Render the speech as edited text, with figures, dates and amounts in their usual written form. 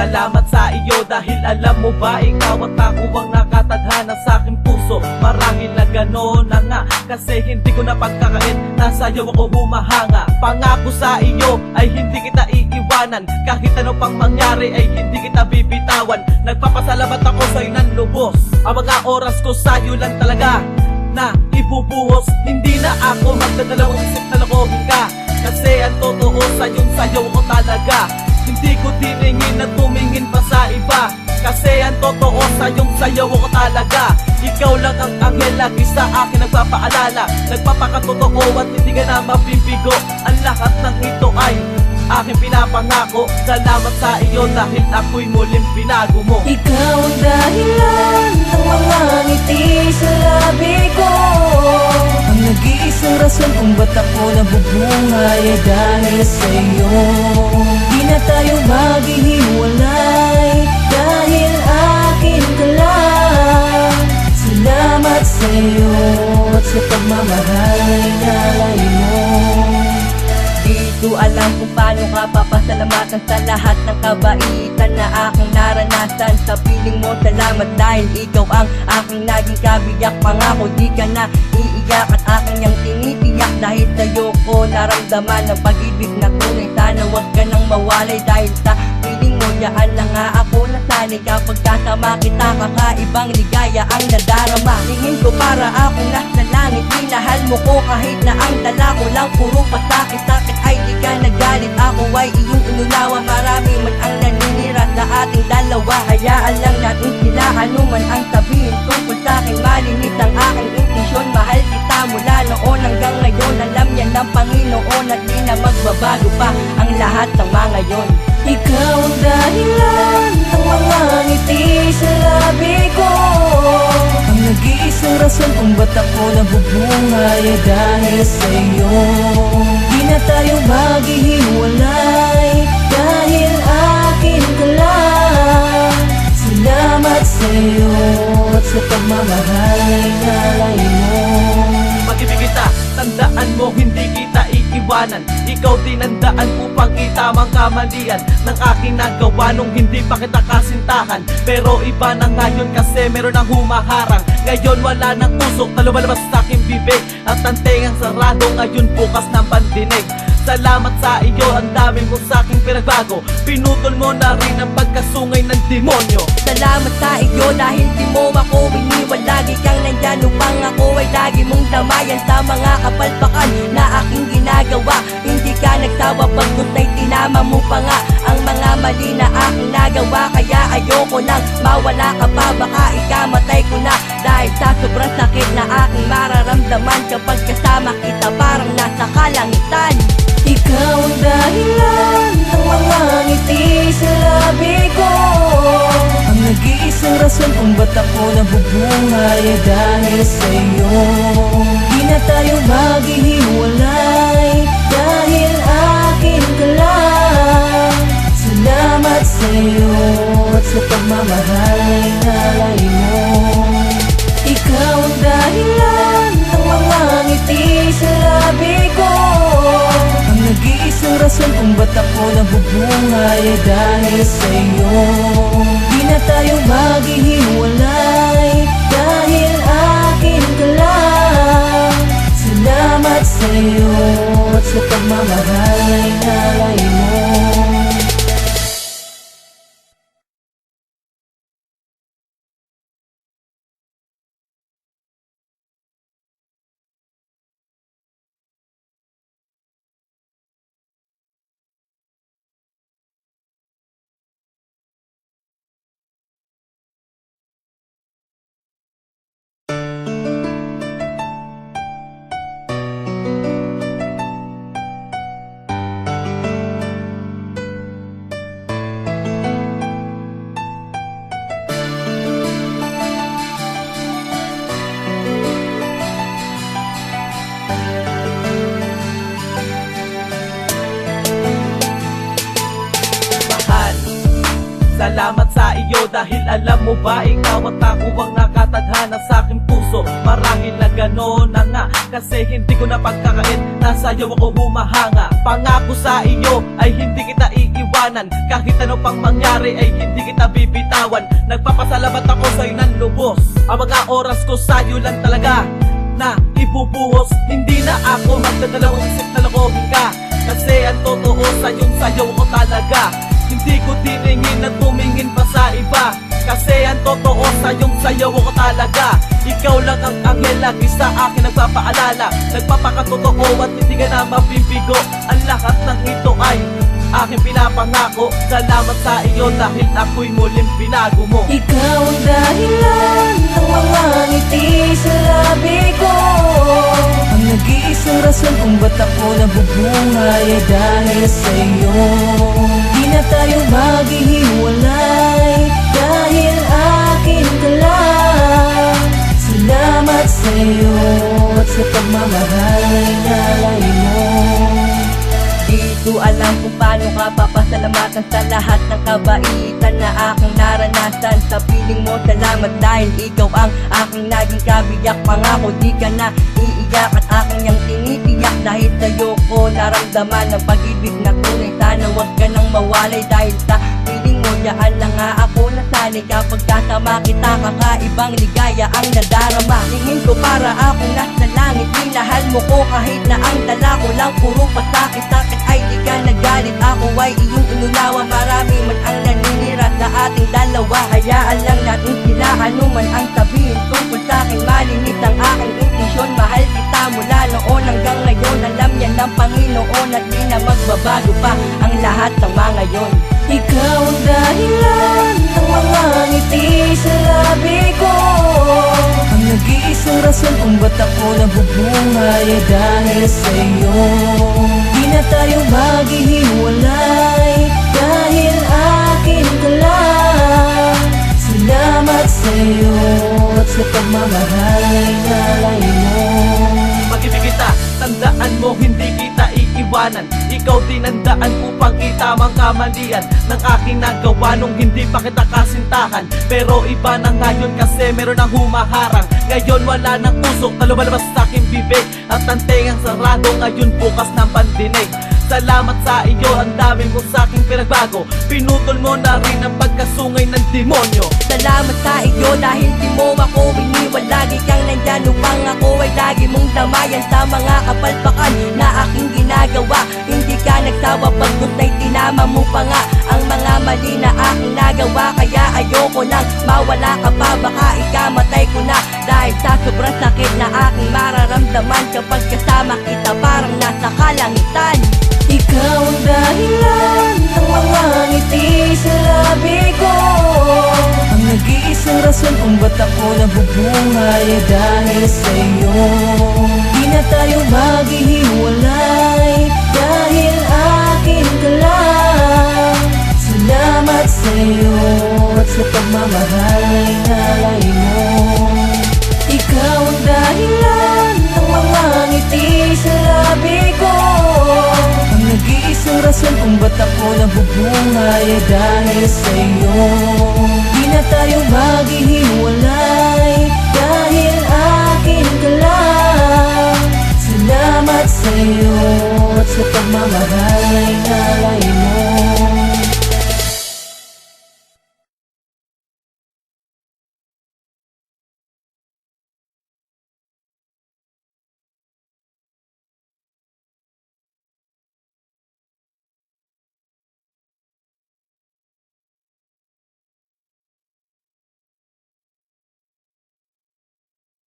Salamat sa iyo dahil alam mo ba ikaw at ako ang nakatadhana sa aking puso. Marahil na gano'n na nga kasi hindi ko napagkakait na sa'yo ako humahanga. Pangako sa iyo ay hindi kita iiwanan, kahit ano pang mangyari ay hindi kita bibitawan. Nagpapasalamat ako sa'yo ng lubos, ang mga oras ko sa'yo lang talaga na ibubuhos. Hindi na ako magdadalawang isip na lokohin ka, kasi ang totoo sayo ako talaga. Hindi ko tiningin na tumingin pa sa iba, kasi ang totoo sayo ako talaga. Ikaw lang ang anghel lagi sa akin nagpapaalala, nagpapakatotoo at hindi ka na mabibigo. Ang lahat ng ito ay aking pinapangako. Salamat sa iyo dahil ako'y muling binago mo. Ikaw ang dahilan ng mga ngiti sa labi ko, ang nag-iisang rason kung ba't ako nabubuhay ay dahil sa iyo. Di na tayo maghihiwalay dahil akin ka lang. Salamat sa iyo at sa pagmamahal na inalay mo. Di ko alam kung paano ka papasalamatan sa lahat ng kabaitan na aking naranasan. Sa piling mo salamat dahil ikaw ang aking naging kabiyak. Pangako di ka na iiyak at aking yang tinitiyak, dahil sa'yo ko naramdaman ang pag-ibig na tunay. Sana wag ka nang mawalay dahil sa piling mo yaan na nga ako nasanay. Kapag kasama kita kakaibang ligaya ang nadarama. Tingin ko para akong nasa langit, minahal mo ko kahit na ang dala ko lang puro pasakit-sakit. Ay di ka nagalit, ako ay iyong inunawa. Marami man ang naninira sa ating dalawa, hayaan lang natin sila ano man ang sabihin tungkol sa'kin. Malinis ang aking intensyon, mahal kita mula noon hanggang ngayon. Alam niya ng Panginoon at di na magbabago pa ang lahat ng mga yon. Ikaw ang dahilan ng mga ngiti sa labi ko, ang nag-iisang rason kung ba't ako nabubuhay ay dahil sa iyo. Di na tayo maghihiwalay dahil akin ka lang. Salamat sa iyo at sa pagmamahal na inalay mo. Pag-ibig kita, tandaan mo hindi kita iiwanan. Ikaw tinandaan upang itamang kamalian ng aking nagawa nung hindi pa kita kasintahan. Pero iba na ngayon kasi meron ang humaharang. Ngayon wala nang usok na lumalabas sa aking bibig, at ang tengang sarado ngayon bukas ng pandinig. Salamat sa iyo, ang dami mo sa aking pinagbago. Pinutol mo na rin ang pagkasungay ng demonyo. Salamat sa iyo dahil di mo ako iniwan. Lagi kang nandyan upang ako ay lagi mong tamayan sa mga kapalpakan na aking ginagawa. Hindi ka nagsawa pagkot ay tinama mo pa nga ang mga mali na aking nagawa. Kaya ayoko nang mawala ka pa, baka ikamatay ko na dahil sa sobrang sakit na aking mararamdaman kapag kasama kita parang nasa kalangitan. Ikaw ang dahilan ng mga ngiti sa labi ko, ang nag-iisang rason kung ba't ako nabubuhay ay dahil sa iyo. Di na tayo maghihiwalay dahil akin ka lang. Salamat sa iyo at sa pagmamahal na inalay mo. Ikaw ang dahilan ng mga ngiti sa labi ko, ang nag-iisang rason kung ba't ako nabubuhay ay dahil sa iyo. Di na tayo maghihiwalay dahil akin ka lang. Salamat sa iyo at sa pagmamahal na inalay mo. Salamat sa iyo dahil alam mo ba ikaw at ako ang nakatadhana sa aking puso. Marahil na gano'n na nga kasi hindi ko napagkakait na sa'yo ako humahanga. Pangako sa iyo ay hindi kita iiwan, iwanan. Kahit ano pang mangyari ay hindi kita bibitawan. Nagpapasalamat ako sa'yo ng lubos. Ang mga oras ko sa'yo lang talaga na ibubuhos. Hindi na ako magdadalawang isip na lokohin ka, kasi ang totoo sa'yong sayaw ko talaga. Hindi ko tiningin at tumingin pa sa iba, kasi ang totoo sa'yong sayaw ko talaga. Ikaw lang ang anghel, lagi sa akin nagpapaalala, nagpapakatotoo at hindi ka na mabibigo. Ang lahat ng ito ay aking pinapangako. Salamat sa iyo dahil ako'y muling binago mo. Ikaw ang dahilan ng mga ngiti sa labi ko. Ang nag-iisang rason kung ba't ako nabubuhay ay dahil sa'yo. Di na tayo maghihiwalay dahil akin ka lang. Salamat sa'yo at sa pagmamahal ay nalay mo. Di ko alam kung paano ka papasalamatan sa lahat ng kabaitan na aking naranasan. Sa piling mo salamat dahil ikaw ang aking naging kabiyak. Pangako di ka na iiyak at aking yang tinitiyak, dahil sa'yo ko naramdaman ang pag-ibig na tunay. Sana wag ka nang mawalay dahil sa piling mo yaan na nga ako nasanay. Kapag kasama kita kakaibang ligaya ang nadarama. Tingin ko para akong nasa langit, minahal mo ko kahit na ang dala ko lang puro pasakit-sakit. Ay di ka nagalit, ako ay iyong inunawa. Marami man ang naninira sa ating dalawa, hayaan lang natin sila ano man ang sabihin tungkol sa'kin. Malinis ang aking intensyon, mahal kita mula noon hanggang ngayon. Alam yan ng Panginoon at di na magbabago pa ang lahat ng mga yon. Ikaw ang dahilan ng mga ngiti sa labi ko. Ang nag-iisang rason kung ba't ako nabubuhay ay dahil sa'yo. Di na tayo maghihiwalay dahil akin ka lang. Salamat sa'yo at sa pagmamahal ay nalay mo. Mag-ibig kita, tandaan mo hindi kita iiwanan. Ikaw tinandaan upang itamang kamalian ng aking nagawa nung hindi pa kita kasintahan. Pero iba na ngayon kasi meron ang humaharang. Ngayon wala nang usok na lumalabas sa aking bibig, at ang tengang sarado ngayon bukas ng pandinig. Salamat sa iyo, ang dami mo sa aking pinagbago. Pinutol mo na rin ang pagkasungay ng demonyo. Salamat sa iyo dahil di mo ako iniwan. Lagi kang nandyan upang ako ay lagi mong damayan sa mga kapalpakan na aking ginagawa. Hindi ka nagsawa pagkot na'y tinama mo pa nga ang mga mali na aking nagawa. Kaya ayoko nang mawala ka pa, baka ikamatay ko na dahil sa sobrang sakit na aking mararamdaman. Kapag kasama kita parang nasa kalangitan. Ikaw ang dahilan ng mga ngiti sa labi ko. Ang nag-iisang rason kung ba't ako nabubuhay ay dahil sa'yo. Di na tayo maghihiwalay dahil akin ka lang. Salamat sa'yo at sa pagmamahal ay nalay mo. Ikaw ang dahilan ng mga ngiti sa labi ko. Ang nag-iisang rason kung ba't ako nabubuhay ay dahil sa'yo. Di na tayo